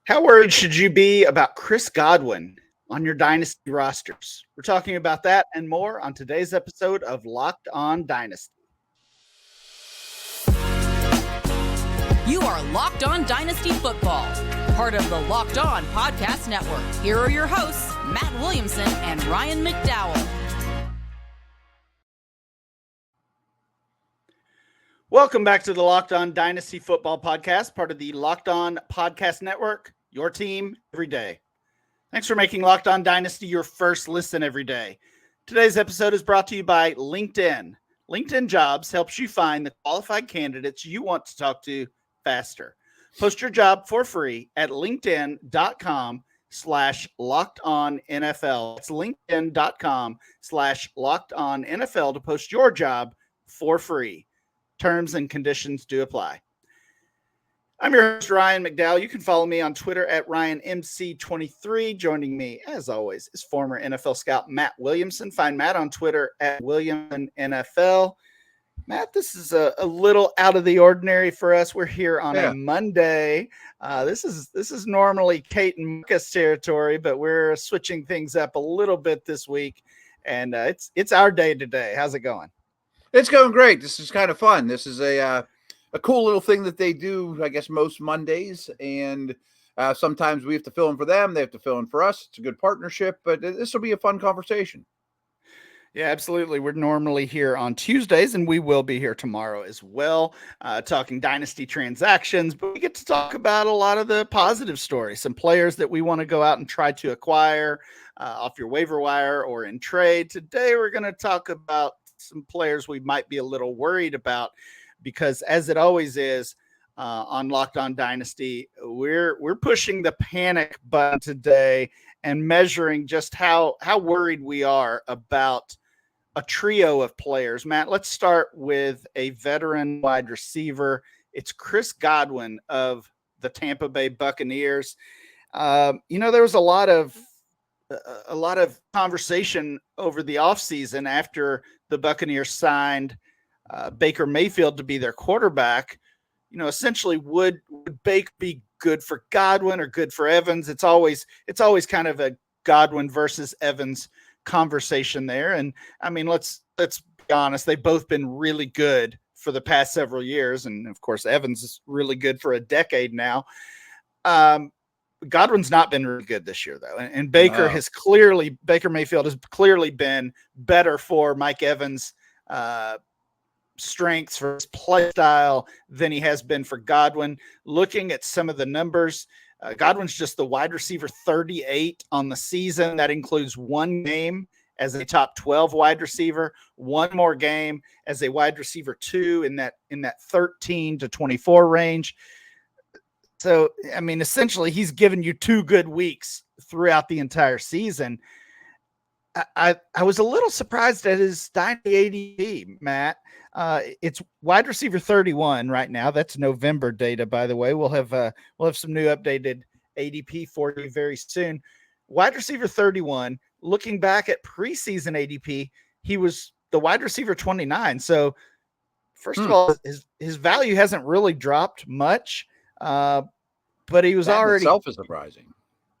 How worried should you be about Chris Godwin on your dynasty rosters? We're talking about that and more on today's episode of Locked On Dynasty. You are Locked On Dynasty Football, part of the Locked On Podcast Network. Here are your hosts, Matt Williamson and Ryan McDowell. Welcome back to the Locked On Dynasty Football Podcast, part of the Locked On Podcast Network, your team every day. Thanks for making Locked On Dynasty your first listen every day. Today's episode is brought to you by LinkedIn. LinkedIn Jobs helps you find the qualified candidates you want to talk to faster. Post your job for free at linkedin.com/lockedonnfl. It's linkedin.com/lockedonnfl to post your job for free. Terms and conditions do apply. I'm your host, Ryan McDowell. You can follow me on Twitter at RyanMC23. Joining me, as always, is former NFL scout Matt Williamson. Find Matt on Twitter at WilliamsonNFL. Matt, this is a little out of the ordinary for us. We're here on a Monday. This is normally Kate and Marcus territory, but we're switching things up a little bit this week, and it's our day today. How's it going? It's going great. This is kind of fun. This is a cool little thing that they do, I guess, most Mondays. And sometimes we have to fill in for them. They have to fill in for us. It's a good partnership, but this will be a fun conversation. Yeah, absolutely. We're normally here on Tuesdays, and we will be here tomorrow as well, talking dynasty transactions. But we get to talk about a lot of the positive stories, some players that we want to go out and try to acquire off your waiver wire or in trade. Today, we're going to talk about some players we might be a little worried about because, as it always is on Locked On Dynasty, we're pushing the panic button today and measuring just how worried we are about a trio of players. Matt, let's start with a veteran wide receiver. It's Chris Godwin of the Tampa Bay Buccaneers. There was a lot of conversation over the offseason after the Buccaneers signed Baker Mayfield to be their quarterback. Essentially, would Baker be good for Godwin or good for Evans? It's always kind of a Godwin versus Evans conversation there. And I mean, let's be honest, they've both been really good for the past several years. And of course, Evans is really good for a decade now. Godwin's not been really good this year, though. And Baker Mayfield has clearly been better for Mike Evans' strengths, for his play style, than he has been for Godwin. Looking at some of the numbers, Godwin's just the wide receiver 38 on the season. That includes one game as a top 12 wide receiver, one more game as a wide receiver 2 in that 13 to 24 range. So, I mean, essentially, he's given you 2 good weeks throughout the entire season. I was a little surprised at his dynasty ADP, Matt. It's wide receiver 31 right now. That's November data, by the way. We'll have some new updated ADP for you very soon. Wide receiver 31. Looking back at preseason ADP, he was the wide receiver 29. So, first of all, his value hasn't really dropped much. But he was that already itself is surprising.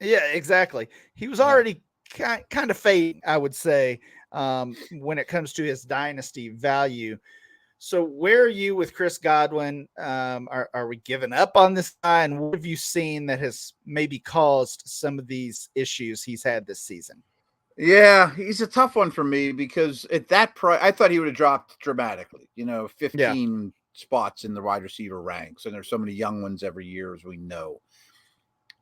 Yeah, exactly. He was already kind of fading, I would say, when it comes to his dynasty value. So where are you with Chris Godwin? Are we giving up on this guy? And what have you seen that has maybe caused some of these issues he's had this season? Yeah, he's a tough one for me because at that price, I thought he would have dropped dramatically, 15 spots in the wide receiver ranks. And there's so many young ones every year, as we know.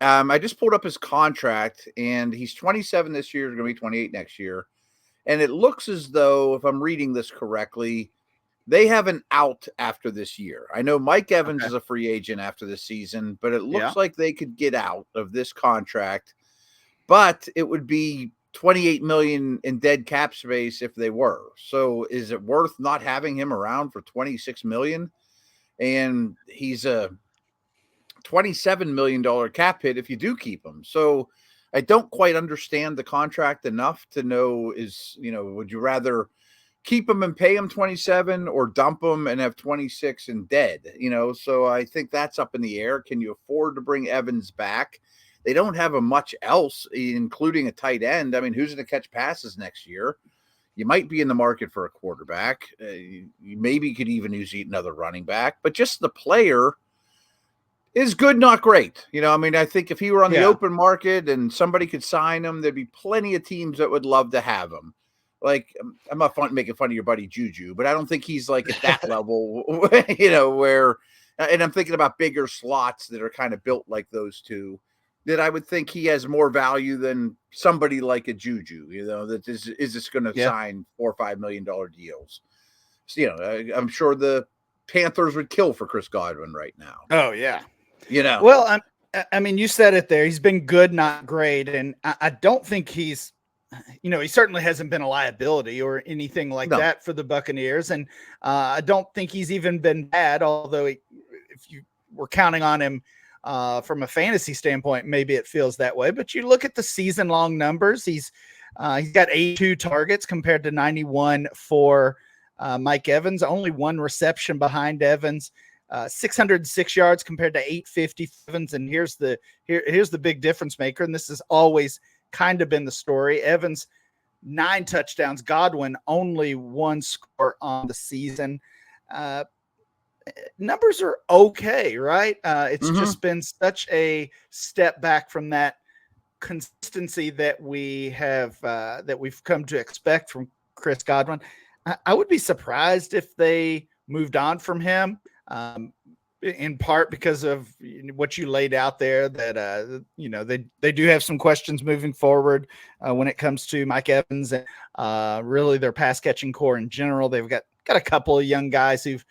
I just pulled up his contract, and he's 27 this year. He's going to be 28 next year. And it looks as though, if I'm reading this correctly, they have an out after this year. I know Mike Evans is a free agent after this season, but it looks like they could get out of this contract. But it would be $28 million in dead cap space if they were. So is it worth not having him around for $26 million? And he's a $27 million cap hit if you do keep him. So I don't quite understand the contract enough to know would you rather keep him and pay him 27 or dump him and have 26 and dead, so I think that's up in the air. Can you afford to bring Evans back? They don't have much else, including a tight end. I mean, who's going to catch passes next year? You might be in the market for a quarterback. You maybe could even use another running back, but just the player is good, not great. I think if he were on the open market and somebody could sign him, there'd be plenty of teams that would love to have him. Like, I'm not making fun of your buddy Juju, but I don't think he's like at that level, where, and I'm thinking about bigger slots that are kind of built like those two, that I would think he has more value than somebody like a Juju, that is just going to sign $4 or $5 million deals. So, I'm sure the Panthers would kill for Chris Godwin right now. Oh yeah. Well, I mean, you said it there. He's been good, not great. And I don't think he's, he certainly hasn't been a liability or anything like that for the Buccaneers. And I don't think he's even been bad, although if you were counting on him from a fantasy standpoint, maybe it feels that way. But you look at the season-long numbers. He's got 82 targets compared to 91 for Mike Evans, only one reception behind Evans. 606 yards compared to 850 Evans. And here's the big difference maker. And this has always kind of been the story. Evans, 9 touchdowns. Godwin, only 1 score on the season. Numbers are okay, right? It's just been such a step back from that consistency that we've come to expect from Chris Godwin. I would be surprised if they moved on from him. In part because of what you laid out there, that they do have some questions moving forward when it comes to Mike Evans and really their pass catching core in general. They've got a couple of young guys who've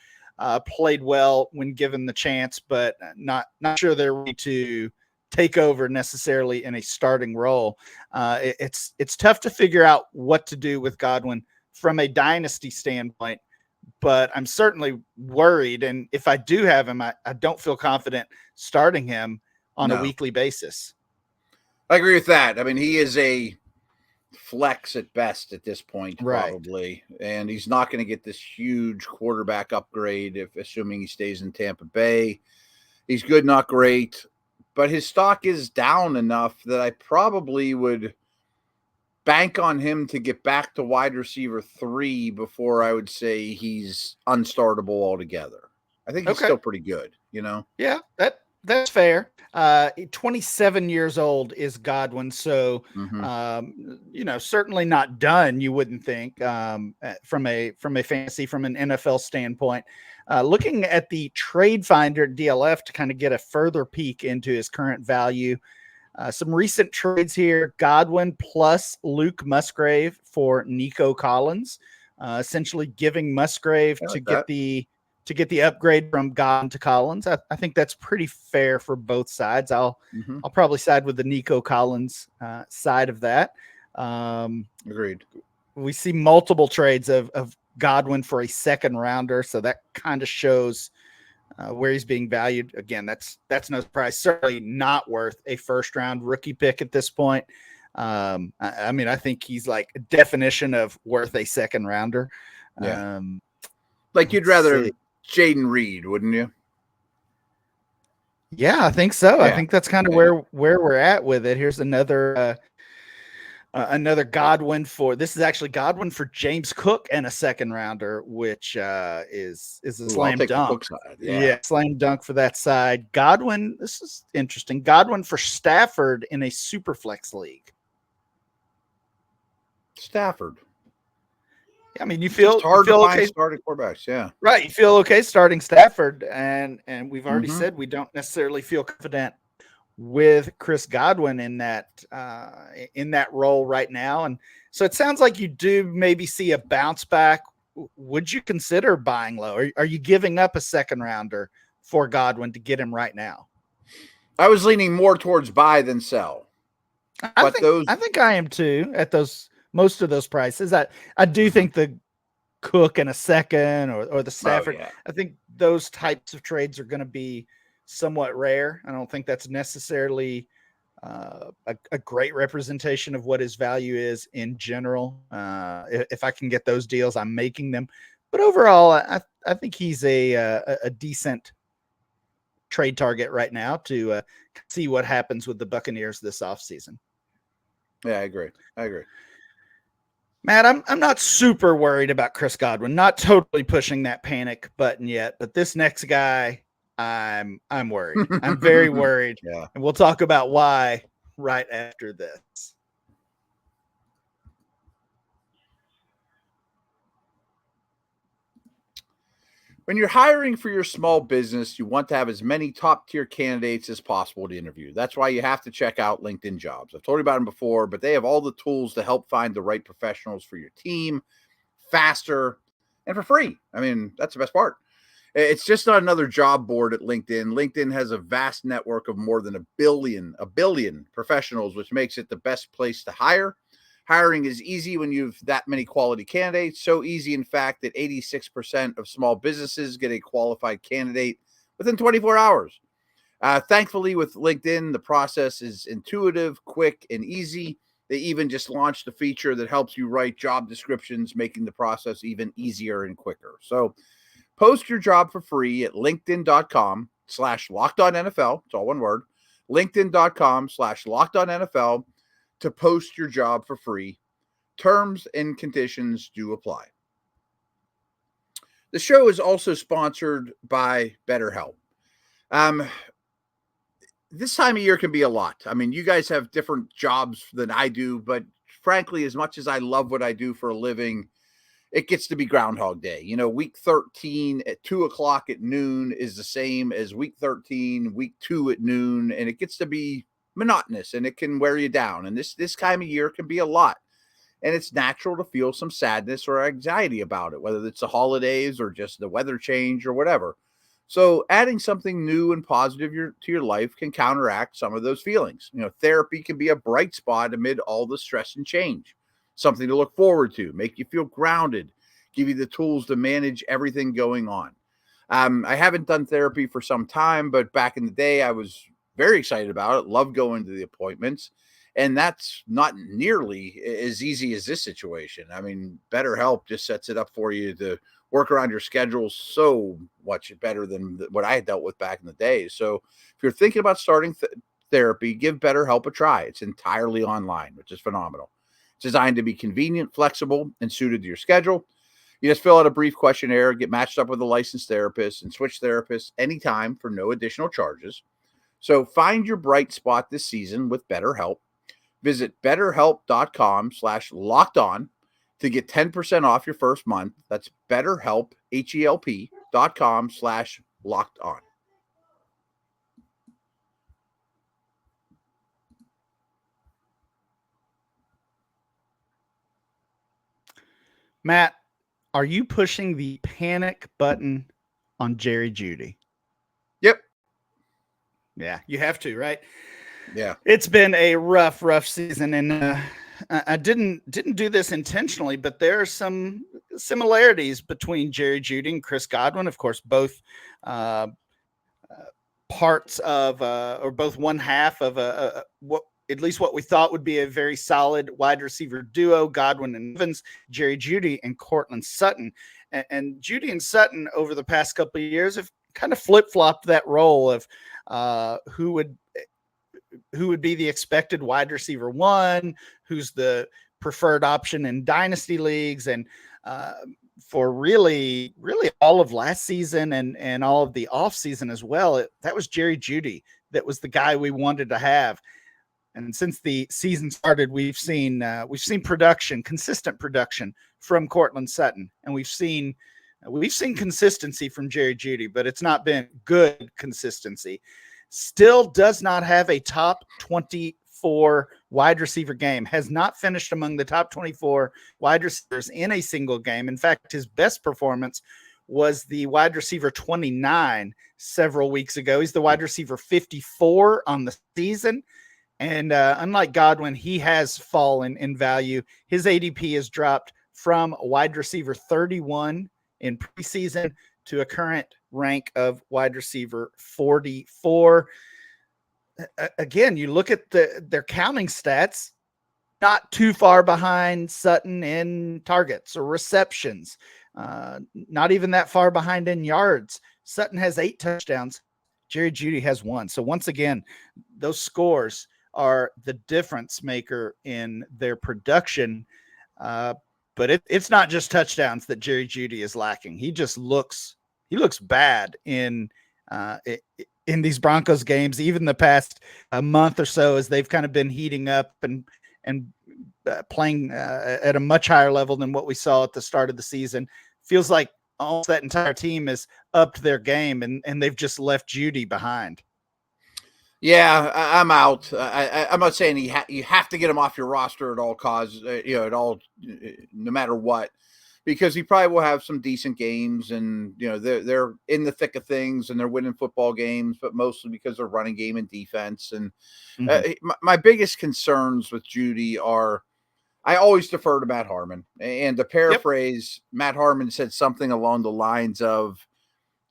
played well when given the chance, but not sure they're ready to take over necessarily in a starting role. It's tough to figure out what to do with Godwin from a dynasty standpoint. But I'm certainly worried. And if I do have him, I don't feel confident starting him on a weekly basis. I agree with that. I mean, he is a flex at best at this point, probably. Right. And he's not going to get this huge quarterback upgrade, assuming he stays in Tampa Bay. He's good, not great. But his stock is down enough that I probably would bank on him to get back to wide receiver 3 before I would say he's unstartable altogether. I think he's still pretty good, Yeah, that's fair. 27 years old is Godwin. So, certainly not done. You wouldn't think from a fantasy, from an NFL standpoint. Looking at the trade finder DLF to kind of get a further peek into his current value. Some recent trades here: Godwin plus Luke Musgrave for Nico Collins, essentially giving Musgrave get the upgrade from Godwin to Collins. I think that's pretty fair for both sides. I'll probably side with the Nico Collins side of that. Agreed. We see multiple trades of Godwin for a second rounder, so that kind of shows where he's being valued. Again, that's no surprise. Certainly not worth a first round rookie pick at this point. I mean, I think he's like a definition of worth a second rounder. Yeah. Like you'd rather Jaden Reed, wouldn't you? Yeah, I think so. Yeah. I think that's kind of where we're at with it. Here's another Godwin this is actually Godwin for James Cook and a second rounder, which is a slam dunk. Yeah, slam dunk for that side. Godwin, this is interesting. Godwin for Stafford in a super flex league. Stafford. I mean, you feel hard to find starting quarterbacks, yeah. Right, you feel okay starting Stafford, and we've already said we don't necessarily feel confident with Chris Godwin in that role right now. And so it sounds like you do maybe see a bounce back. Would you consider buying low? Are you giving up a second rounder for Godwin to get him right now? I was leaning more towards buy than sell. I think I am too at most of those prices. I do think the Cook and a second or the Stafford, I think those types of trades are going to be somewhat rare. I don't think that's necessarily a great representation of what his value is in general. If I can get those deals, I'm making them. But overall, I think he's a decent trade target right now to see what happens with the Buccaneers this offseason. Yeah, I agree. Matt, I'm not super worried about Chris Godwin. Not totally pushing that panic button yet, but this next guy, I'm worried. I'm very worried. Yeah. And we'll talk about why right after this. When you're hiring for your small business, you want to have as many top-tier candidates as possible to interview. That's why you have to check out LinkedIn Jobs. I've told you about them before, but they have all the tools to help find the right professionals for your team faster and for free. I mean, that's the best part. It's just not another job board at LinkedIn. LinkedIn has a vast network of more than a billion professionals, which makes it the best place to hire. Hiring is easy when you have that many quality candidates. So easy, in fact, that 86% of small businesses get a qualified candidate within 24 hours. Thankfully, with LinkedIn, the process is intuitive, quick, and easy. They even just launched a feature that helps you write job descriptions, making the process even easier and quicker. So post your job for free at linkedin.com/LockedOnNFL. It's all one word. LinkedIn.com/LockedOnNFL to post your job for free. Terms and conditions do apply. The show is also sponsored by BetterHelp. This time of year can be a lot. I mean, you guys have different jobs than I do, but frankly, as much as I love what I do for a living, it gets to be Groundhog Day. You know, week 13 at 2:00 at noon is the same as week 13, week 2 at noon, and it gets to be monotonous and it can wear you down. And this time of year can be a lot. And it's natural to feel some sadness or anxiety about it, whether it's the holidays or just the weather change or whatever. So adding something new and positive to your life can counteract some of those feelings. You know, therapy can be a bright spot amid all the stress and change, something to look forward to, make you feel grounded, give you the tools to manage everything going on. I haven't done therapy for some time, but back in the day, I was very excited about it, loved going to the appointments. And that's not nearly as easy as this situation. I mean, BetterHelp just sets it up for you to work around your schedule so much better than what I had dealt with back in the day. So if you're thinking about starting therapy, give BetterHelp a try. It's entirely online, which is phenomenal. It's designed to be convenient, flexible, and suited to your schedule. You just fill out a brief questionnaire, get matched up with a licensed therapist, and switch therapists anytime for no additional charges. So find your bright spot this season with BetterHelp. Visit betterhelp.com/lockedon to get 10% off your first month. That's BetterHelp, HELP.com/lockedon. Matt, are you pushing the panic button on Jerry Jeudy? Yep. Yeah, you have to, right? Yeah. It's been a rough season, and I didn't do this intentionally, but there are some similarities between Jerry Jeudy and Chris Godwin. Of course, both parts of or both one half of what at least what we thought would be a very solid wide receiver duo, Godwin and Evans, Jerry Jeudy and Courtland Sutton. And Jeudy and Sutton over the past couple of years have kind of flip-flopped that role of who would be the expected wide receiver one, who's the preferred option in dynasty leagues. And for really all of last season and all of the off season as well, that was Jerry Jeudy. That was the guy we wanted to have. And since the season started, we've seen production, consistent production from Courtland Sutton, and we've seen consistency from Jerry Jeudy, but it's not been good consistency. Still does not have a top 24 wide receiver game, has not finished among the top 24 wide receivers in a single game. In fact, his best performance was the wide receiver 29 several weeks ago. He's the wide receiver 54 on the season. And unlike Godwin, he has fallen in value. His ADP has dropped from wide receiver 31 in preseason to a current rank of wide receiver 44. again, you look at their counting stats, not too far behind Sutton in targets or receptions, not even that far behind in yards. Sutton has 8 touchdowns. Jerry Jeudy has 1. So once again, those scores are the difference maker in their production. But it's not just touchdowns that Jerry Jeudy is lacking. He looks bad in these Broncos games, even the past month or so, as they've kind of been heating up and playing at a much higher level than what we saw at the start of the season. Feels like almost that entire team has upped their game, and they've just left Jeudy behind. Yeah, I'm out. I'm not saying you have to get him off your roster at all costs, no matter what, because he probably will have some decent games, and they're in the thick of things and they're winning football games, but mostly because they're running game and defense. And my biggest concerns with Jeudy are, I always defer to Matt Harmon, and to paraphrase, Matt Harmon said something along the lines of,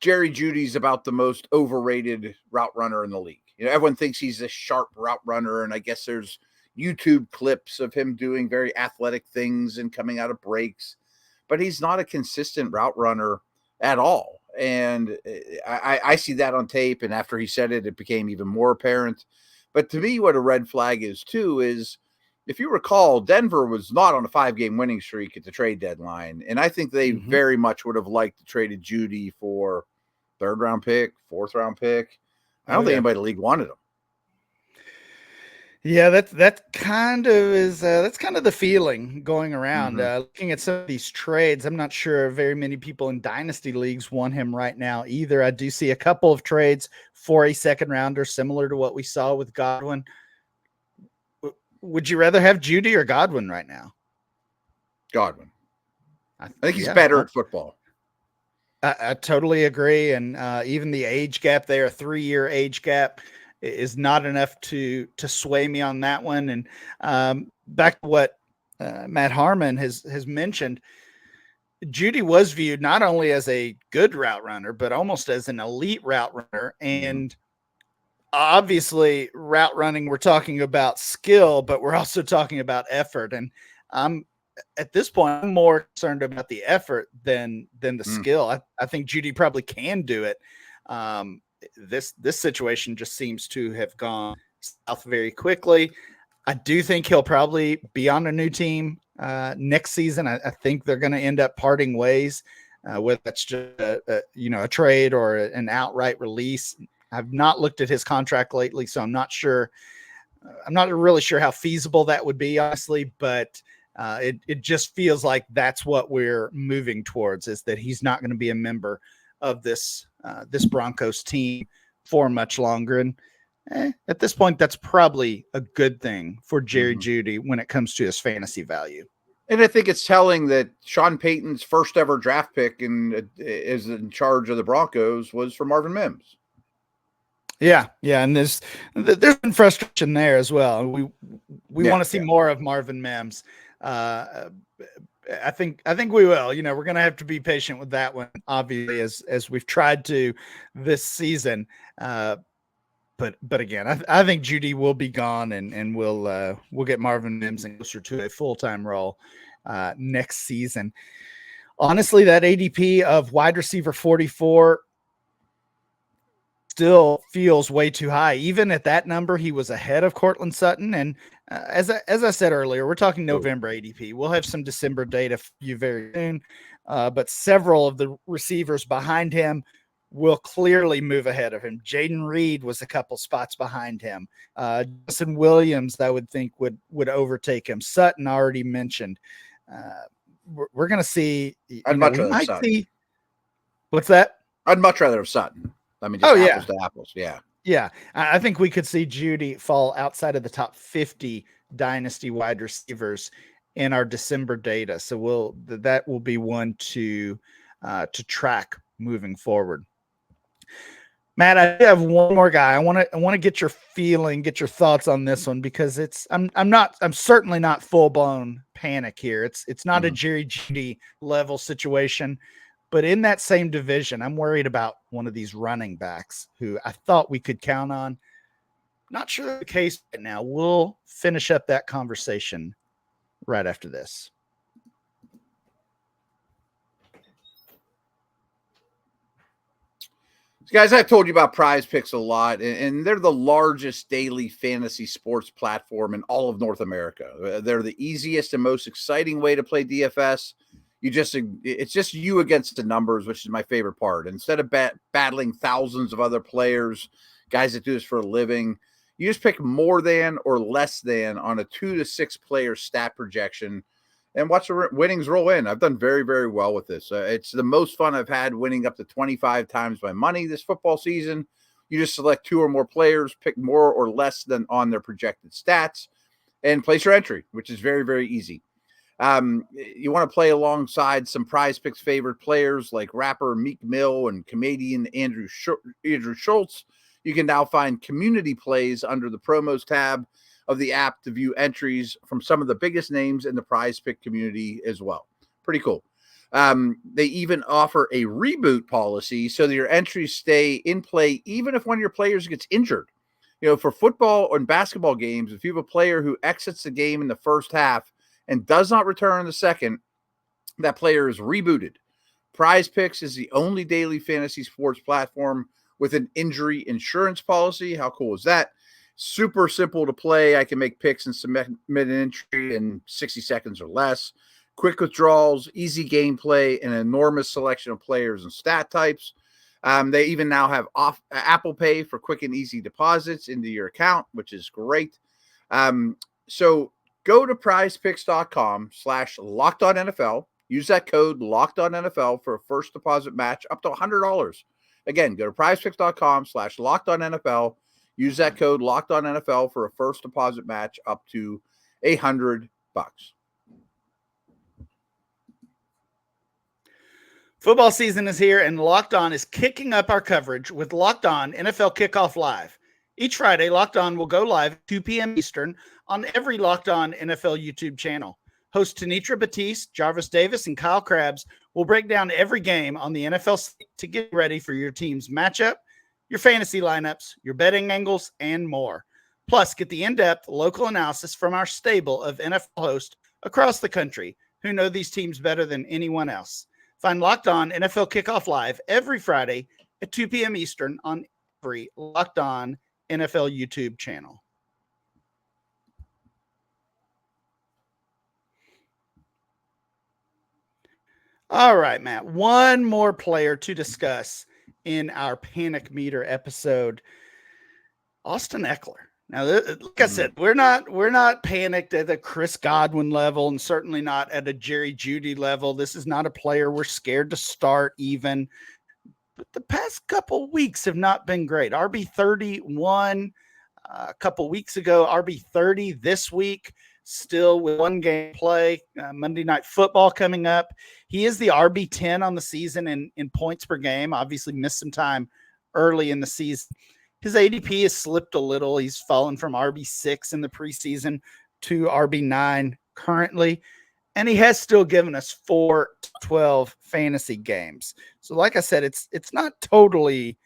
Jerry Jeudy's about the most overrated route runner in the league. Everyone thinks he's a sharp route runner, and I guess there's YouTube clips of him doing very athletic things and coming out of breaks, but he's not a consistent route runner at all. And I see that on tape, and after he said it, it became even more apparent. But to me, what a red flag is too is, if you recall, Denver was not on a 5-game winning streak at the trade deadline, and I think they very much would have liked to trade Jeudy for 3rd-round pick, 4th-round pick. I don't think anybody in the league wanted him. Yeah, that kind of that's kind of the feeling going around. Looking at some of these trades, I'm not sure very many people in dynasty leagues want him right now either. I do see a couple of trades for a 2nd-rounder, similar to what we saw with Godwin. Would you rather have Jeudy or Godwin right now? Godwin. I think he's better at football. I totally agree. And even the age gap there, a 3-year age gap, is not enough to sway me on that one. And back to what Matt Harmon has mentioned, Jeudy was viewed not only as a good route runner, but almost as an elite route runner. And obviously, route running, we're talking about skill, but we're also talking about effort. And at this point, I'm more concerned about the effort than the skill. I think Jeudy probably can do it. This situation just seems to have gone south very quickly. I do think he'll probably be on a new team next season. I think they're going to end up parting ways, whether that's just a trade or an outright release. I've not looked at his contract lately, so I'm not sure. I'm not really sure how feasible that would be, honestly, but it just feels like that's what we're moving towards, is that he's not going to be a member of this Broncos team for much longer. And at this point, that's probably a good thing for Jerry Jeudy when it comes to his fantasy value. And I think it's telling that Sean Payton's first ever draft pick is in charge of the Broncos was for Marvin Mims. Yeah, and there's been frustration there as well. We want to see more of Marvin Mims. I think we will. We're going to have to be patient with that one, obviously, as we've tried to this season. But again, I think Jeudy will be gone, and we'll get Marvin Mims closer to a full-time role next season. Honestly, that ADP of wide receiver 44 still feels way too high. Even at that number, he was ahead of Courtland Sutton. And as I said earlier, we're talking November ADP. We'll have some December data for you very soon. But several of the receivers behind him will clearly move ahead of him. Jaden Reed was a couple spots behind him. Justin Williams, I would think, would overtake him. Sutton already mentioned. We're going to see. I'd much rather have Sutton. What's that? I'd much rather have Sutton. I mean, just apples to apples. Yeah. Yeah. I think we could see Jeudy fall outside of the top 50 dynasty wide receivers in our December data. So that will be one to track moving forward. Matt, I have one more guy. I want to get your thoughts on this one, because I'm certainly not full blown panic here. It's not a Jerry Jeudy level situation. But in that same division, I'm worried about one of these running backs who I thought we could count on. Not sure that's the case right now. We'll finish up that conversation right after this. Guys, I've told you about Prize Picks a lot, and they're the largest daily fantasy sports platform in all of North America. They're the easiest and most exciting way to play DFS. It's just you against the numbers, which is my favorite part. Instead of battling thousands of other players, guys that do this for a living, you just pick more than or less than on a 2 to 6 player stat projection and watch the winnings roll in. I've done very, very well with this. It's the most fun I've had, winning up to 25 times my money this football season. You just select 2 or more players, pick more or less than on their projected stats, and place your entry, which is very, very easy. You want to play alongside some Prize Picks favorite players like rapper Meek Mill and comedian Andrew Schultz. You can now find community plays under the promos tab of the app to view entries from some of the biggest names in the Prize Pick community as well. Pretty cool. They even offer a reboot policy so that your entries stay in play even if one of your players gets injured. For football and basketball games, if you have a player who exits the game in the first half and does not return in the second, that player is rebooted. Prize Picks is the only daily fantasy sports platform with an injury insurance policy. How cool is that? Super simple to play. I can make picks and submit an entry in 60 seconds or less. Quick withdrawals, easy gameplay, an enormous selection of players and stat types. They even now have Apple Pay for quick and easy deposits into your account, which is great. So go to prizepicks.com/LockedOnNFL. Use that code LockedOnNFL for a first deposit match up to $100. Again, go to prizepicks.com/LockedOnNFL. Use that code LockedOnNFL for a first deposit match up to $100. Football season is here, and Locked On is kicking up our coverage with Locked On NFL Kickoff Live. Each Friday, Locked On will go live at 2 p.m. Eastern on every Locked On NFL YouTube channel. Hosts Tanitra Batiste, Jarvis Davis, and Kyle Krabs will break down every game on the NFL to get ready for your team's matchup, your fantasy lineups, your betting angles, and more. Plus, get the in-depth local analysis from our stable of NFL hosts across the country who know these teams better than anyone else. Find Locked On NFL Kickoff Live every Friday at 2 p.m. Eastern on every Locked On NFL YouTube channel. All right, Matt, one more player to discuss in our Panic Meter episode, Austin Ekeler. Now, like I said, we're not panicked at the Chris Godwin level, and certainly not at a Jeudy level. This is not a player we're scared to start even. But the past couple weeks have not been great. RB 31 a couple weeks ago, RB 30 this week. Still with one game play, Monday Night Football coming up. He is the RB 10 on the season in points per game. Obviously missed some time early in the season. His ADP has slipped a little. He's fallen from RB 6 in the preseason to RB 9 currently. And he has still given us 4 to 12 fantasy games. So like I said, it's not totally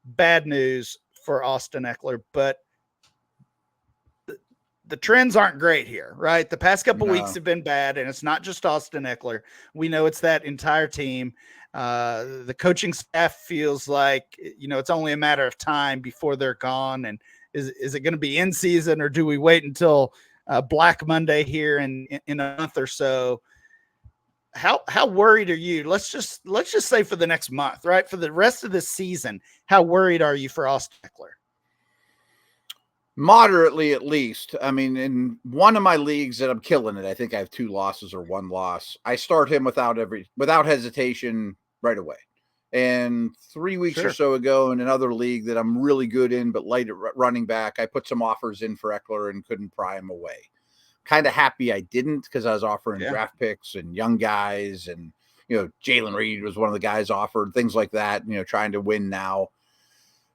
bad news for Austin Ekeler, but the trends aren't great here, right? The past couple weeks have been bad, and it's not just Austin Ekeler. We know it's that entire team. The coaching staff feels like, it's only a matter of time before they're gone. And is it going to be in season, or do we wait until Black Monday here in a month or so? How worried are you? Let's just say for the next month, right? For the rest of the season, how worried are you for Austin Ekeler? Moderately, at least. I mean, in one of my leagues that I'm killing it, I think I have 2 losses or 1 loss. I start him without hesitation right away. And 3 weeks or so ago, in another league that I'm really good in, but light at running back, I put some offers in for Ekeler and couldn't pry him away. Kind of happy I didn't, because I was offering draft picks and young guys, and Jalen Reed was one of the guys offered, things like that. Trying to win now.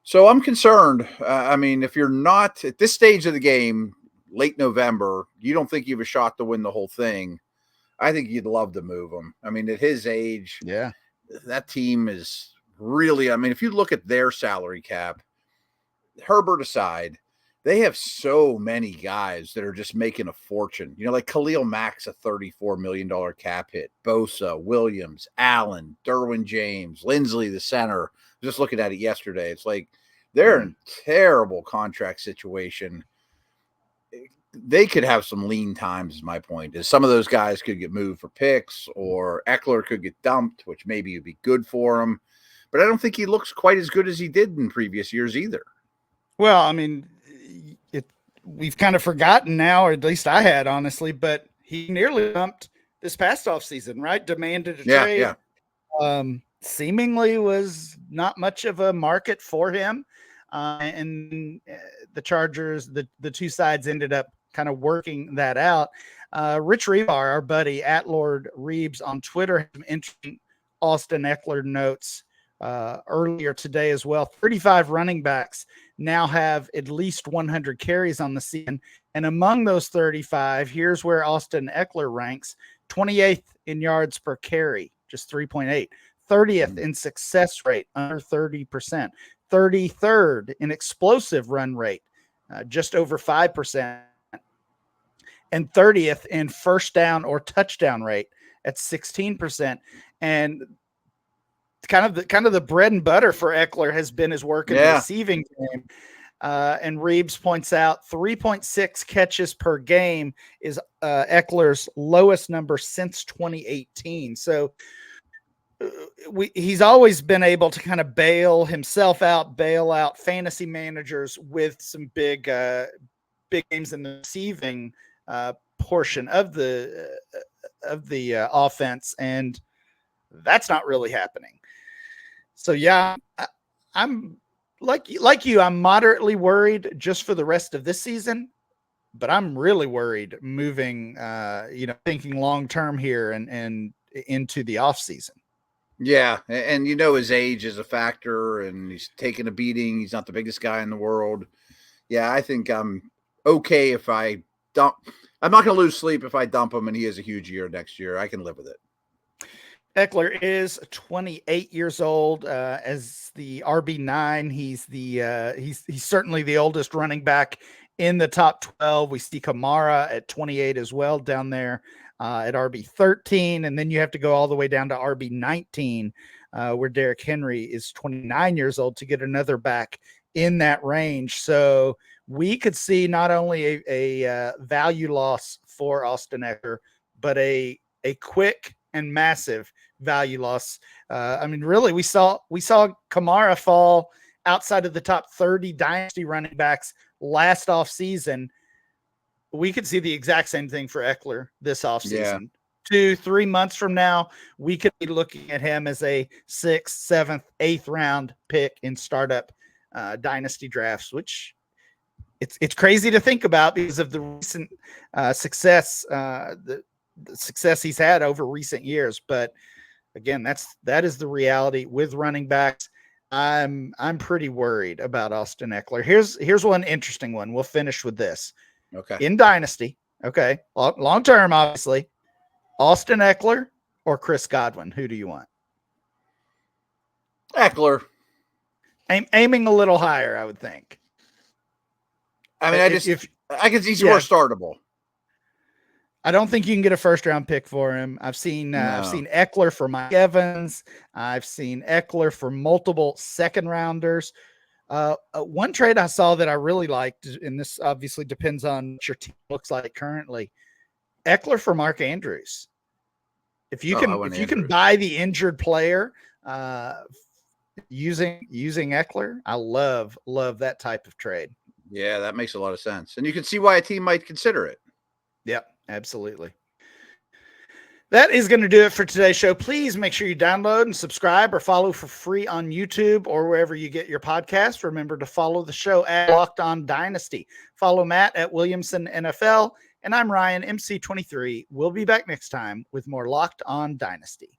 So I'm concerned. I mean, if you're not at this stage of the game, late November, you don't think you have a shot to win the whole thing, I think you'd love to move him. I mean, at his age, that team is really, if you look at their salary cap, Herbert aside, They have so many guys that are just making a fortune. Like Khalil Mack's a $34 million cap hit. Bosa, Williams, Allen, Derwin James, Lindsley, the center. Just looking at it yesterday, it's like they're in a terrible contract situation. They could have some lean times, is my point. Is some of those guys could get moved for picks, or Ekeler could get dumped, which maybe would be good for him. But I don't think he looks quite as good as he did in previous years either. Well, I mean, we've kind of forgotten now, or at least I had, honestly, but he nearly dumped this past offseason, right? Demanded a trade. Yeah. Seemingly was not much of a market for him. And the Chargers, the two sides ended up kind of working that out. Rich Rebar, our buddy at Lord Reeves on Twitter, had some interesting Austin Ekeler notes earlier today as well. 35 running backs now have at least 100 carries on the season. And among those 35, here's where Austin Ekeler ranks: 28th in yards per carry, just 3.8. 30th in success rate, under 30%. 33rd in explosive run rate, just over 5%. And 30th in first down or touchdown rate at 16%. And kind of the bread and butter for Ekeler has been his work in the receiving game. And Reeves points out 3.6 catches per game is Eckler's lowest number since 2018. So he's always been able to kind of bail out fantasy managers with some big games in the receiving portion of the offense, and that's not really happening. So yeah, I'm like you. I'm moderately worried just for the rest of this season, but I'm really worried moving, thinking long term here and into the off season. Yeah, and his age is a factor, and he's taking a beating. He's not the biggest guy in the world. Yeah, I think I'm okay if I dump. I'm not going to lose sleep if I dump him and he has a huge year next year. I can live with it. Ekeler is 28 years old. As the RB9, he's certainly the oldest running back in the top 12. We see Kamara at 28 as well down there at RB13, and then you have to go all the way down to RB19, where Derrick Henry is 29 years old, to get another back in that range. So we could see not only a value loss for Austin Ekeler, but a quick and massive value loss. Really, we saw Kamara fall outside of the top 30 dynasty running backs last offseason. We could see the exact same thing for Ekeler this offseason. 2-3 months from now, we could be looking at him as a 6th, 7th, 8th round pick in startup dynasty drafts, which it's crazy to think about because of the recent success, the success he's had over recent years. But again, that is the reality with running backs. I'm pretty worried about Austin Ekeler. Here's one interesting one. We'll finish with this. Okay. In dynasty, okay, long term, obviously, Austin Ekeler or Chris Godwin. Who do you want? Ekeler. Aiming a little higher, I would think. I mean, I can see he's more startable. I don't think you can get a first round pick for him. I've seen Ekeler for Mike Evans. I've seen Ekeler for multiple second rounders. One trade I saw that I really liked, and this obviously depends on what your team looks like currently, Ekeler for Mark Andrews. If you can buy the injured player using Ekeler, I love that type of trade. Yeah, that makes a lot of sense. And you can see why a team might consider it. Yep, absolutely. That is going to do it for today's show. Please make sure you download and subscribe or follow for free on YouTube or wherever you get your podcast. Remember to follow the show at Locked On Dynasty. Follow Matt at Williamson NFL. And I'm Ryan, MC23. We'll be back next time with more Locked On Dynasty.